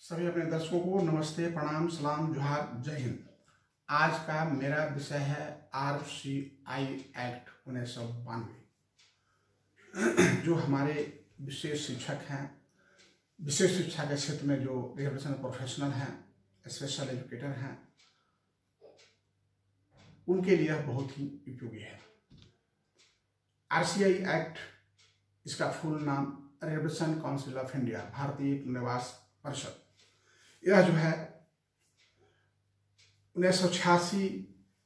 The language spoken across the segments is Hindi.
सभी अपने दर्शकों को नमस्ते, प्रणाम, सलाम, जोहार, जय हिंद। आज का मेरा विषय है RCI एक्ट 1992। जो हमारे विशेष शिक्षक हैं, विशेष शिक्षा के क्षेत्र में जो रिहैबिलिटेशन प्रोफेशनल हैं, स्पेशल एजुकेटर हैं, उनके लिए बहुत ही उपयोगी है। RCI एक्ट, इसका फुल नाम रिहैबिलिटेशन काउंसिल ऑफ इंडिया, भारतीय पुनर्वास परिषद, यह जो है 1986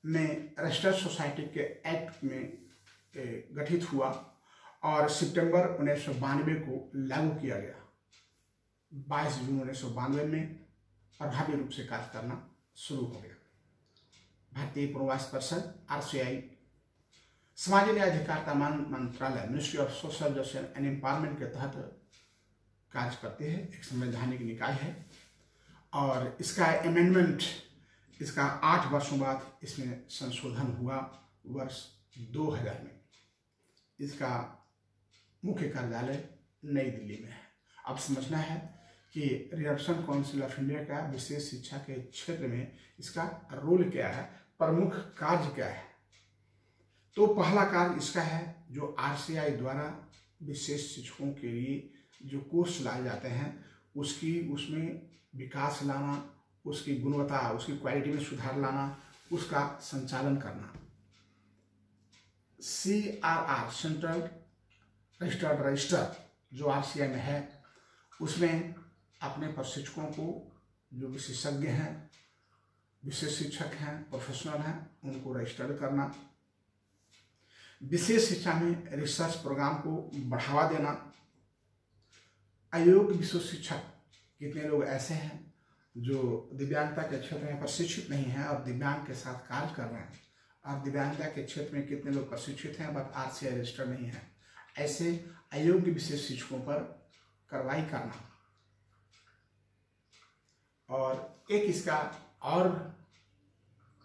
में रजिस्टर्ड सोसाइटी के एक्ट में गठित हुआ और सितंबर 1992 को लागू किया गया। 22 जून 1992 में प्रभावी रूप से कार्य करना शुरू हो गया। भारतीय पुनर्वास परिषद RCI सामाजिक न्याय अधिकारिता मंत्रालय, ministry of social justice and empowerment के तहत कार्य करती है। एक संवैधानिक निकाय है और इसका अमेंडमेंट, इसका 8 वर्षों बाद इसमें संशोधन हुआ वर्ष 2000 में। इसका मुख्य कार्यालय नई दिल्ली में है। अब समझना है कि रिहैबिलिटेशन काउंसिल ऑफ इंडिया का विशेष शिक्षा के क्षेत्र में इसका रोल क्या है, प्रमुख कार्य क्या है। तो पहला कार्य इसका है जो RCI द्वारा विशेष शिक्षकों के लिए जो कोर्स लाए जाते हैं उसमें विकास लाना, उसकी गुणवत्ता, उसकी क्वालिटी में सुधार लाना, उसका संचालन करना। CRR, सेंट्रल रजिस्टर्ड रजिस्टर, जो RCI में है, उसमें अपने प्रशिक्षकों को, जो विशेषज्ञ हैं, विशेष शिक्षक हैं, प्रोफेशनल हैं, उनको रजिस्टर्ड करना। विशेष शिक्षा में रिसर्च प्रोग्राम को बढ़ावा देना। अयोग्य विशेष शिक्षक, कितने लोग ऐसे हैं जो दिव्यांगता के क्षेत्र में प्रशिक्षित नहीं हैं और दिव्यांग के साथ कार्य कर रहे हैं, और दिव्यांगता के क्षेत्र में कितने लोग प्रशिक्षित हैं बट RCI रजिस्टर नहीं है। ऐसे अयोग्य विशेष शिक्षकों पर कार्रवाई करना। और एक इसका और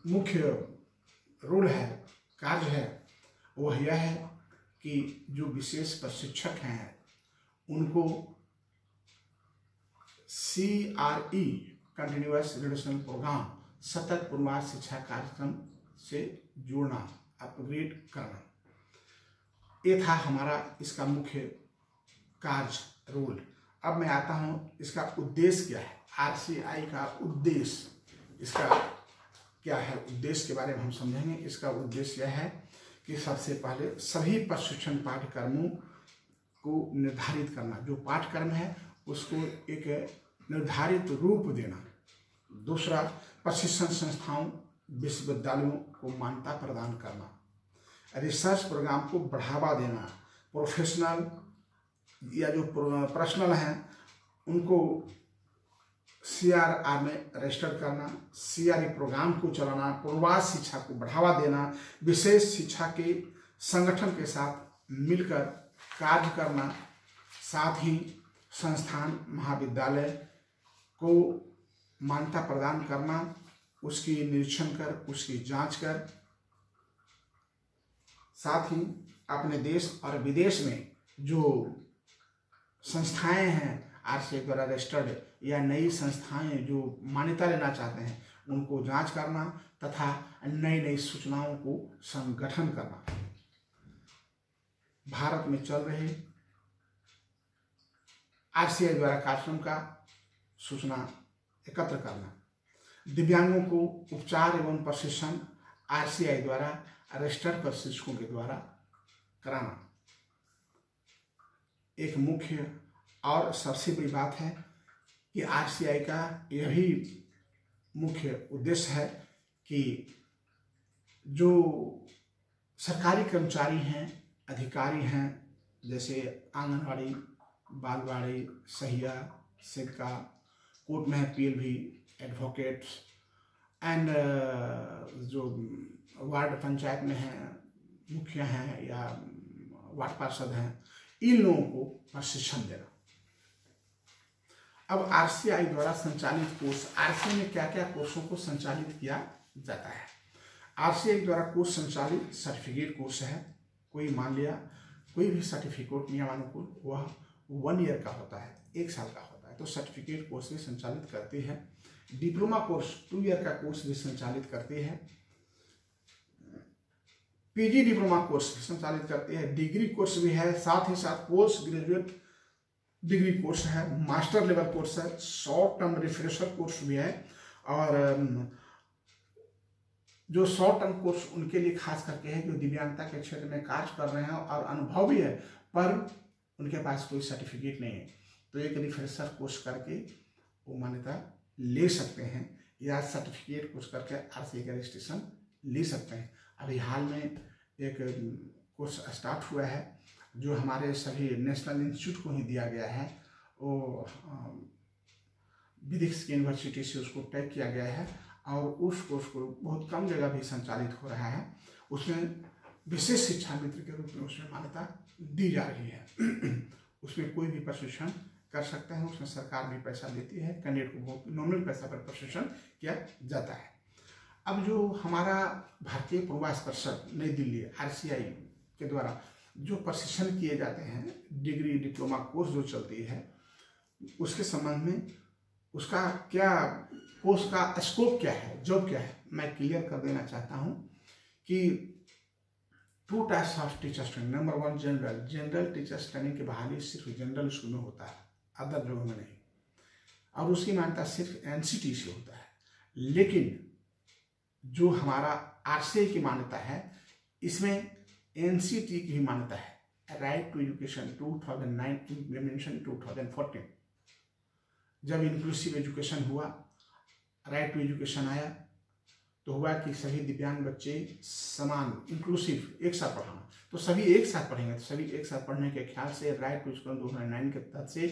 मुख्य रोल है, कार्य है, वह यह है कि जो विशेष प्रशिक्षक हैं उनको CRE, कंटिन्यूअस रिहैबिलिटेशन प्रोग्राम, सतत पुनर्वास शिक्षा कार्यक्रम से जोड़ना, अपग्रेड करना। ये था हमारा इसका मुख्य कार्य, रोल। अब मैं आता हूँ इसका उद्देश्य क्या है। RCI का उद्देश्य, इसका क्या है, उद्देश्य के बारे में हम समझेंगे। इसका उद्देश्य यह है कि सबसे पहले सभी प्रशिक्षण पाठ्यक्रमों को निर्धारित करना, जो पाठ्यक्रम है उसको एक निर्धारित रूप देना। दूसरा, प्रशिक्षण संस्थाओं, विश्वविद्यालयों को मान्यता प्रदान करना। रिसर्च प्रोग्राम को बढ़ावा देना। प्रोफेशनल या जो पर्सनल हैं उनको CRR में रजिस्टर करना, CRE प्रोग्राम को चलाना, पुनर्वास शिक्षा को बढ़ावा देना, विशेष शिक्षा के संगठन के साथ मिलकर कार्य करना, साथ ही संस्थान, महाविद्यालय को मान्यता प्रदान करना, उसकी निरीक्षण कर, उसकी जांच कर, साथ ही अपने देश और विदेश में जो संस्थाएं हैं RCI द्वारा रजिस्टर्ड या नई संस्थाएं जो मान्यता लेना चाहते हैं उनको जांच करना तथा नई नई सूचनाओं को संगठन करना। भारत में चल रहे RCI द्वारा कार्यक्रम का सूचना एकत्र करना। दिव्यांगों को उपचार एवं प्रशिक्षण RCI द्वारा रजिस्टर्ड प्रशिक्षकों के द्वारा कराना। एक मुख्य और सबसे बड़ी बात है कि RCI का यही मुख्य उद्देश्य है कि जो सरकारी कर्मचारी हैं, अधिकारी हैं, जैसे आंगनवाड़ी, बालवाड़ी, सहिया, सेविका, कोर्ट में है PLV, एडवोकेट्स एंड जो वार्ड पंचायत में हैं, मुखिया हैं या वार्ड पार्षद हैं, इन लोगों को प्रशिक्षण देना। अब RCI द्वारा संचालित कोर्स, RCI में क्या क्या कोर्सों को संचालित किया जाता है। RCI द्वारा कोर्स संचालित सर्टिफिकेट कोर्स है। कोई मान लिया कोई भी सर्टिफिकेट नियमानुकूल, वह 1 ईयर का होता है, 1 साल का होता है। है, तो सर्टिफिकेट कोर्स भी संचालित करती है। डिप्लोमा कोर्स 2 ईयर का कोर्स भी संचालित करती है। पीजी डिप्लोमा कोर्स भी संचालित करती है। डिग्री कोर्स भी है, साथ ही साथ पोस्ट ग्रेजुएट डिग्री कोर्स है, मास्टर लेवल कोर्स है, शॉर्ट टर्म रिफ्रेशर कोर्स भी है। और जो शॉर्ट टर्म कोर्स उनके लिए खास करके है जो दिव्यांगता के क्षेत्र में कार्य कर रहे हैं और अनुभव भी है पर उनके पास कोई सर्टिफिकेट नहीं है, तो एक रिफ्रेशर कोर्स करके वो मान्यता ले सकते हैं या सर्टिफिकेट कोर्स करके RCA का रजिस्ट्रेशन ले सकते हैं। अभी हाल में एक कोर्स स्टार्ट हुआ है जो हमारे सभी नेशनल इंस्टीट्यूट को ही दिया गया है। वो विदिक्स यूनिवर्सिटी से उसको टैग किया गया है और उस कोर्स को बहुत कम जगह भी संचालित हो रहा है। उसमें विशेष शिक्षा मित्र के रूप में उसमें मान्यता दी जा रही है। उसमें कोई भी प्रशिक्षण कर सकते हैं, उसमें सरकार भी पैसा देती है, कैंडिडेट को बहुत नॉमिनल पैसा पर प्रशिक्षण किया जाता है। अब जो हमारा भारतीय प्रवास परिषद नई दिल्ली RCI के द्वारा जो प्रशिक्षण किए जाते हैं, डिग्री डिप्लोमा कोर्स जो चलती है, उसके संबंध में उसका क्या कोर्स का स्कोप क्या है, जॉब क्या है, मैं क्लियर कर देना चाहता हूं कि 2 types of teachers training. Number 1 general teachers training की बहाली सिर्फ जनरल स्कूल में होता है, अदर जगहों में नहीं, और उसकी मान्यता सिर्फ NCT से होता है। लेकिन जो हमारा RCI की मान्यता है, इसमें NCT की भी मान्यता है। राइट टू एजुकेशन 2009 इम्प्लीमेंटेशन 2014, जब इंक्लूसिव एजुकेशन हुआ, राइट टू एजुकेशन आया, तो हुआ कि सभी दिव्यांग बच्चे समान इंक्लूसिव एक साथ पढ़ाना, तो सभी एक साथ पढ़ेंगे, तो सभी एक साथ पढ़ने के ख्याल से राइट टू एजुकेशन 2009 के तहत से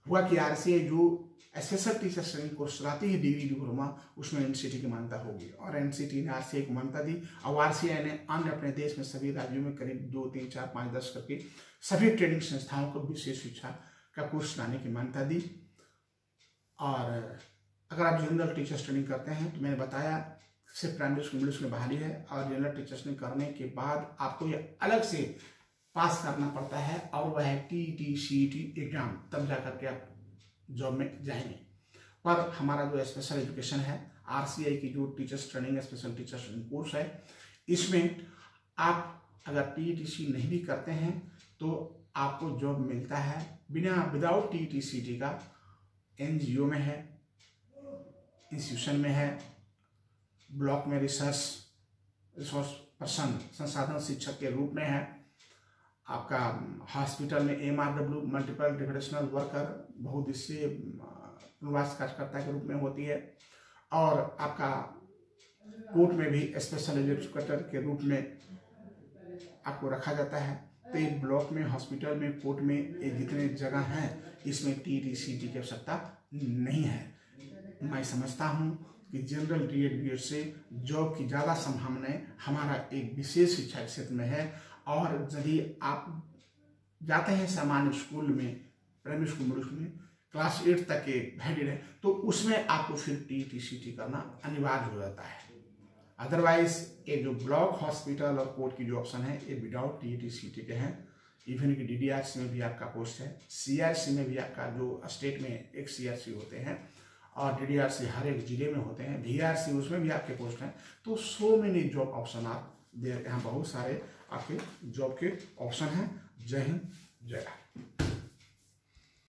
हुआ कि RCI जो स्पेशल टीचर्स ट्रेनिंग कोर्स चलाती है डिग्री डिप्लोमा, उसमें NCT की मान्यता होगी और NCT ने RCI को मान्यता दी और RCI ने अन्य अपने देश में सभी राज्यों में करीब 2, 3, 4, 5, 10 करके सभी ट्रेनिंग संस्थाओं को विशेष शिक्षा का कोर्स लाने की मान्यता दी। और अगर आप जनरल टीचर्स ट्रेनिंग करते हैं तो मैंने बताया सिर्फ प्राइमरी स्कूल मिडिल स्कूल में बहाली है और जनरल टीचर्स ट्रेनिंग करने के बाद आपको ये अलग से पास करना पड़ता है और वह है TET CET एग्जाम, तब जा करके आप जॉब में जाएंगे। पर हमारा जो स्पेशल एजुकेशन है RCI की जो teachers training special teachers training course है, इसमें आप अगर TET CET नहीं भी करते हैं तो आपको जॉब मिलता है विदाउट TET CET का। NGO में है, इंस्टीट्यूशन में है, ब्लॉक में रिसोर्स पर्सन संसाधन शिक्षक के रूप में है, आपका हॉस्पिटल में MRW मल्टीपल रिप्रेजेंटेशनल वर्कर बहुउद्देशीय प्रवास कार्यकर्ता के रूप में होती है, और आपका कोर्ट में भी स्पेशल एजुकेटर के रूप में आपको रखा जाता है। तो एक ब्लॉक में, हॉस्पिटल में, कोर्ट में ये जितने जगह हैं, इसमें TET CET की आवश्यकता नहीं है। मैं समझता हूँ कि जनरल DED से जॉब की ज़्यादा संभावनाएं हमारा एक विशेष शिक्षा क्षेत्र में है। और यदि आप जाते हैं सामान्य स्कूल में, प्राइमरी स्कूल मिडिल स्कूल में, क्लास 8 तक के वैलिड है, तो उसमें आपको फिर TET CET करना अनिवार्य हो जाता है। अदरवाइज ये जो ब्लॉक, हॉस्पिटल और कोर्ट की जो ऑप्शन है ये विदाउट TET CET के हैं। इवन कि DDRC में भी आपका पोस्ट है, CRC में भी आपका जो स्टेट में एक CRC होते हैं और DDRC हर एक जिले में होते हैं, VRC उसमें भी आपके पोस्ट हैं। तो सो मेनी जॉब ऑप्शन आप यहाँ बहुत सारे आपके जॉब के ऑप्शन हैं। जय हिंद, जय भारत।